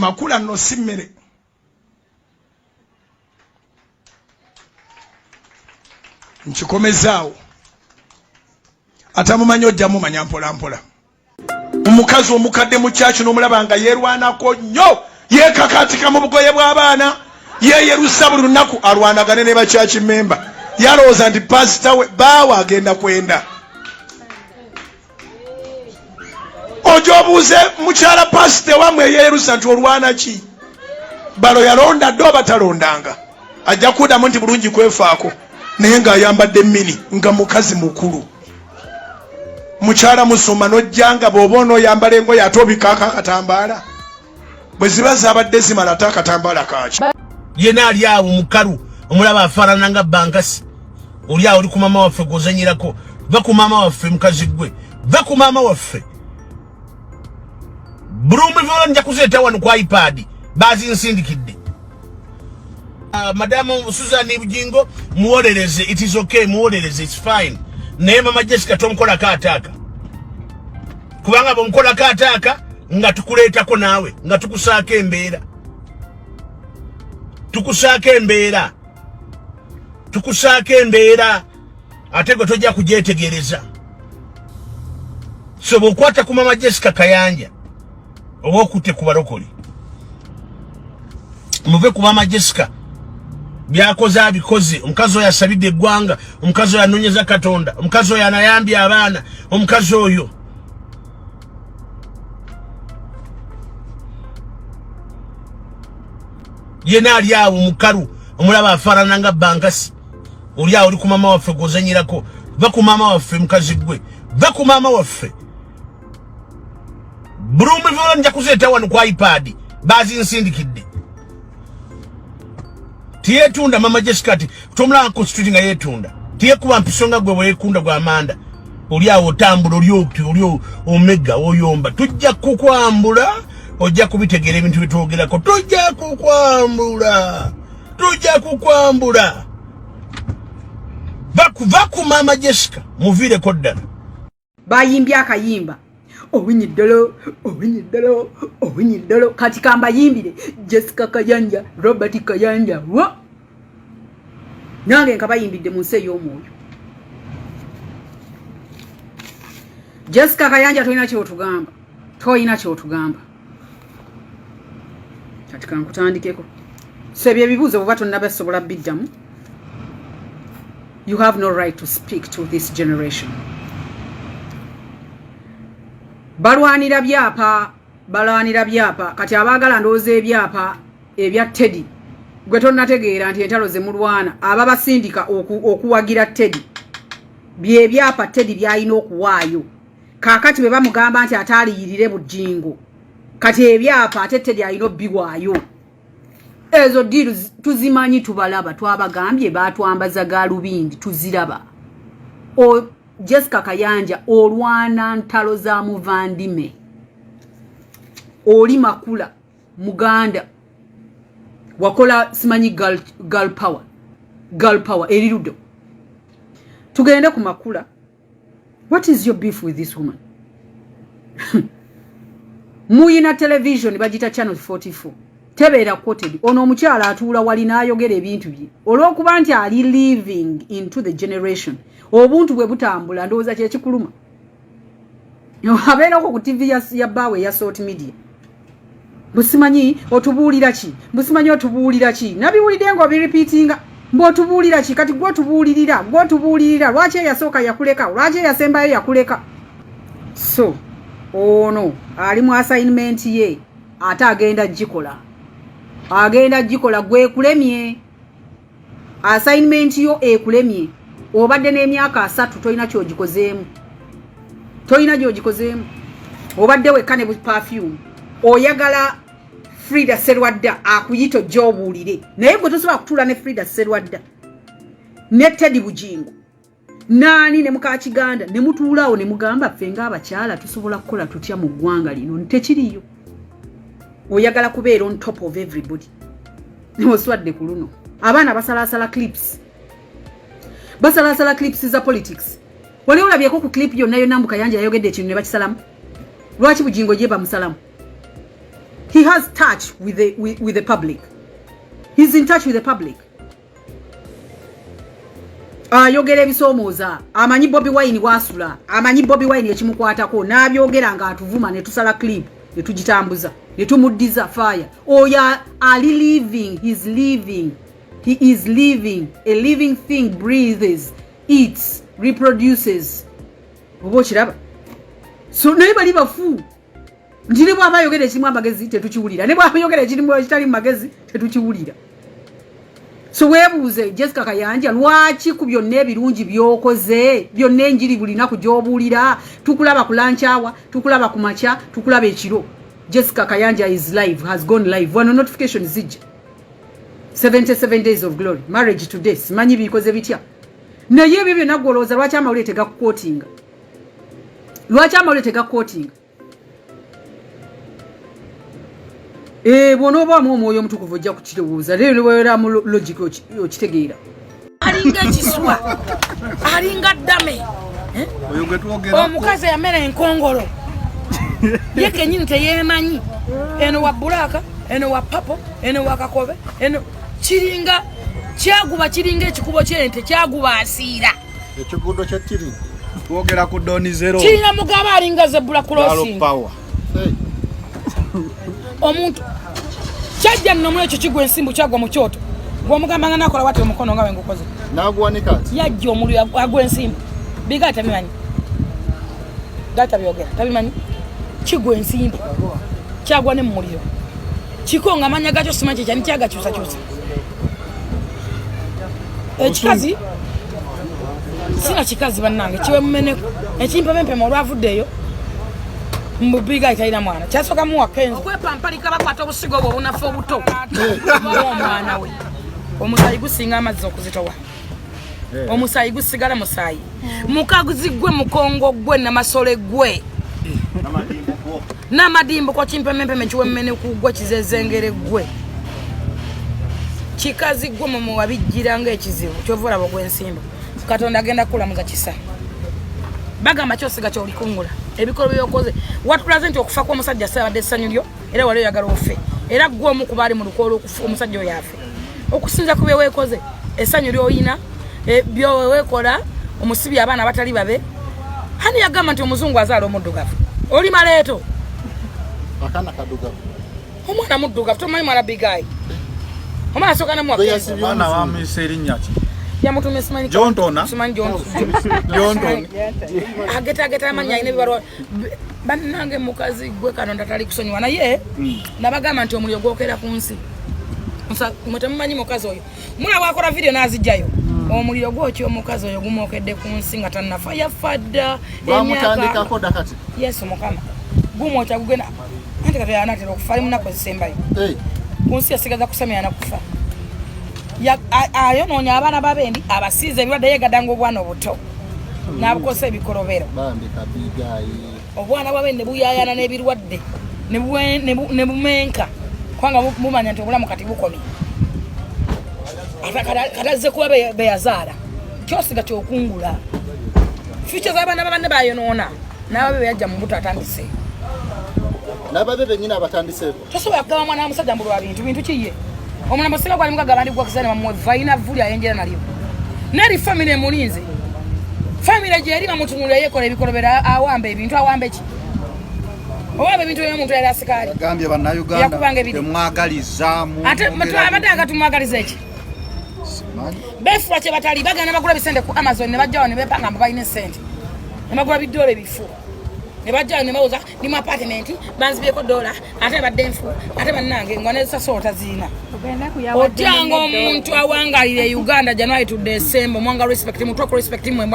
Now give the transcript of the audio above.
Makula no simmere. Nchikomezaawo. Atamumanyi ojjamu manya mpola mpola. Omukazi omukadde mu kyaki n'omulabanga yerwanako nnyo yeekakatika mu bugoye bw'abaana yeeyerusa buli lunaku alwanagane ne bakyaki memba yalowooza nti pasita we baawa agenda kwenda. Ojo obuuze mukyala pasita wamwe yeeyerusa nti olwana ki balo yalonda ddo batalondanga ajja kuddamu nti bulungi kwefaako naye ng'ayambadde mini nga mukazi mukulu. Mukyala musoma nojjanga bw'oba onooyambala engoye ate obikaako akatambaala bwe ziba zaabadde zimala ate akatambaala kaaki. Yena ali awo mukalu omulaba afaanana nga bankasi oli awo oli ku maama waffe gw'ozanyirako va ku maama waffe mukazi gwe va ku maama waffe. Bulumbivulo nja kuzeeta wano ku iPad bazinsindikidde. Madamu Susan Bujingo muwolereze, it is okay, muwolereze, it's fine. Naye mama Jessica tomukola kaataaka. Kubanga bomukola kaataaka nga tukuleetako naawe nga tukusaako embeera. Tukusaako embeera ate gwe tojja kugyetegereza. So bw'okwata ku mama Jessica Kayanja oba okutte ku balokole muve ku mama Jessica byakoze abikoze. Omukazi oyo asabidde eggwanga, omukazi oyo anoonyeza Katonda, omukazi oyo anayambye abaana, omukazi oyo yena ali awo mukalu omulaba afaanana nga bankasi oli awo oli ku maama waffe gw'ozanyirako va ku maama waffe mukazi gwe va ku maama waffe. Bulumbivulo nja kuzeeta wano ku iPad bazinsindikidde. Tiyetunda mama Jessica ti tomulaba constituting nga yetunda tiyekuba mpiso nga gwe bwekunda gwa Amanda oli awo otambula oli omega oyomba. Tujja kukwambula ojja kubitegeera ebintu bitwogerako. Tujja kukwambula va ku mama Jessica muviireko ddala. Bayimbye akayimba owinyiddalo kati kambayimbire Jessica Kayanja, Robert Kayanja wa nange nkabayimbidde mu nsi ey'omwoyo. Jessica Kayanja toyina kyotugamba kati kankutandikeko sebye ebibuuzo bwe tonnabasobola biddamu. You have no right to speak to this generation. Balwanira byapa kati abaagala ndowooza ebyapa ebya Teddy gwe tonnategeera nti entalo ze mulwana ababasindika okuwagira Teddy bye byapa Teddy byalina okuwaayo kaakati bwe bamugamba nti ataaliyirire Bujingo kati ebyapa ate Teddy alina obbiwaayo. Ezo diru tuzimanyi tubalaba twabagambye baatwambaza galubindi tuziraba. Jessica Kayanja olwana ntalo za muvandime oli Makula Muganda wakola simanyi girl power erirudo. Tugende ku Makula. What is your beef with this woman? Muyina television bagita channel 44 tebeera quoted ono omukyala atuula wali n'ayogera ebintu bye olw'okuba nti ali living into the generation. Obuntu bwe butambula ndowooza kye kikuluma. Abeerako ku TV ya baawe ya Salt Media. Busimanyi otubuulira ki? Nabiwulidde ng'obiripiitinga. Mb'otubuulira ki? Kati gw'otubuulirira. Lwaki eyasooka yakuleka? Lwaki eyasembayo yakuleka? So, ono ali mu assignment ye ate agenda gikola gwekulemye. Assignment yo ekulemye. Obadde n'emyaka 3 toyina gy'ogikozeemu. Obadde wekkane bu perfume. Oyagala Frida Serwadda akuyito gy'obuulire. Naye gwe tosobola kutuula ne Frida Serwadda ne Teddy Bujingo naani ne muka Kiganda ne mutuulaawo ne mugamba ffe ng'abakyala tusobola kukola tutya mu ggwanga lino tekiriyo. Oyagala kubeera on top of everybody. Oswadde ku luno abaana basalasala clips za politics. Wali olabyeko ku clip yonna Mbu Kayanja yayogedde ekintu ne bakisalamu. Lwaki Bujingo jeba musalamu? He has touch with the public. He's in touch with the public. Ayogera ebisoomooza, amanyi Bobi Wine wasula, amanyi Bobi Wine ekimukwatako, n'abyogera nga atuvuma ne tusala clip, ne tugitambuza, ne tumuddiza fire. Oya ali living, he's living. He is living. A living thing breathes, eats, reproduces. Obo kiraba. So naye bali bafu. Ndine bwa bayogera ekimu amagezi tetukiwulira. Ne bwa bayogera ekimu ekitali magezi tetukiwulira. So webuuze Jessica Kayanja lwaki ku byonna ebirungi byokoze byonna enjiri bulina kujobuulira tukulaba ku lunch hour tukulaba ku macha tukulaba ekiro. Jessica Kayanja is live, has gone live. One notification zijja 77 days of glory, marriage today. Simanyi bikoze bitya naye ebyo byonna gwolooza lwaki amawulire tegakukootinga, lwaki amawulire tegakukootinga. Bonoba mu omwoyo omutukuvu ojja kukirowooza leero wera mu logic okitegeera. Alinga kiswa, alinga ddame, omukazi yamera enkongolo ye kenyini teyeemanyi, eno wa bulaka, eno wa papo, eno wa kakobe, eno kiringa kyaguba, kiringa ekikubo ky'ente kyaguba asiira. Ekigudo kya tiri twogera ku doni zero kirina mugaba alinga zebula crossing. Omuntu kyajja nno mu ekyo kigwa ensimbu kyagwa mu kyoto gw'omugamba nga nakola wate omukono nga wengukoze n'aguwanika ati yajja omuliro agwa ensimbu biga tabimanyi data byogera tabimanyi kigwa ensimbu kyagwa ne mu muliro kiko nga amanya gakyo simanyi kyani kyagakyusakyusa ekikazi sina kikazi bannange kiwe mumeneko ekimpemempema olwavuddeeyo mbubiga itaina mwana kyasoka muwa kenzo okwepampalika bakwata obusigo obwo bunafu obuto omwana we omusayi gusinga amazzi okuzitowa omusayi gusigala musayi mukaguzi gwe mukongo gwe namasole gwe n'amadimbo ko kimpemempeme kiwe mmene kugwa kizezengere gwe kikazi gwe mu wabijjiranga ekizibu kyovula bogwensimba Katonda agenda kulamuza kisa bagamba kyosiga kyolikungula ebikolo byokoze what present okufa kwa musajja saba desanyulyo era wale yagala ofe era gwo mu kubali mu lukolo okufa omusajja oyafe okusinza kubye wekoze esanyulyo oyina byo wekola omusibi abana batali babe hani yagamba nti omuzungu azalo omuddugavu oli maleto akana kadugavu omwana muddugavu tomanyi mala bigayi omwana sokana mu akezi bana wa miseri nyaki ya mutu mesmani jontona simanyi jontona ageta amanya ine bibaro banange mukazi gwe Katonda tali kusonyiwa naye nabagamba nti omulyo gwokera ku nsi musa mutamanyi mukazi oyo muna wakola video nazijjayo omulyo gwokyo omukazi oyo gumokedde ku nsi nga tannafa yafadda emyaka koda kati yesu mukama gumokya gugena anti kati yanatera okufali munako zisembayo ku nsi yasigaza kusamya na kufa ya ayononya abana babendi abasize ebirwadde yegadanga obwana obuto n'abukose ebikolobero bambi kabigayi obwana bwabende buyayana n'ebirwadde ne bumenka kwanga mumanya nti obulamu kati bukomi kataze kuba beyazaala kyosiga kyokungula future z'abaana babanne bayonoona n'ababe yajja mu buto atandise n'ababe bennyini abatandiseko tosobola kugaba mwana wamusajja mbulwa bintu kiye omwana musika gwali mugagaba ndi gwakizane mamwe vaina vuli ayenjera naliyo neri family emulinze family gye yali bamutunulira yekola ebikolobera awamba ebintu awamba ki owamba ebintu y'omuntu yali asikali gambye bannayuganda temwagalizaamu ate abadde agatumwagaliza eki befula kye batali bagana bagula bisente ku Amazon ne bajjawo ne bepanga mba balina esente ne bagula bidola ebifu ne bajjawo ne bawuza ndi mu apartment banzibyeko dola ate badde nfu ate bannange ngwanezesa soota ziina otyanga omuntu awangalire Uganda January to December mwanga respect mutoko respect mwe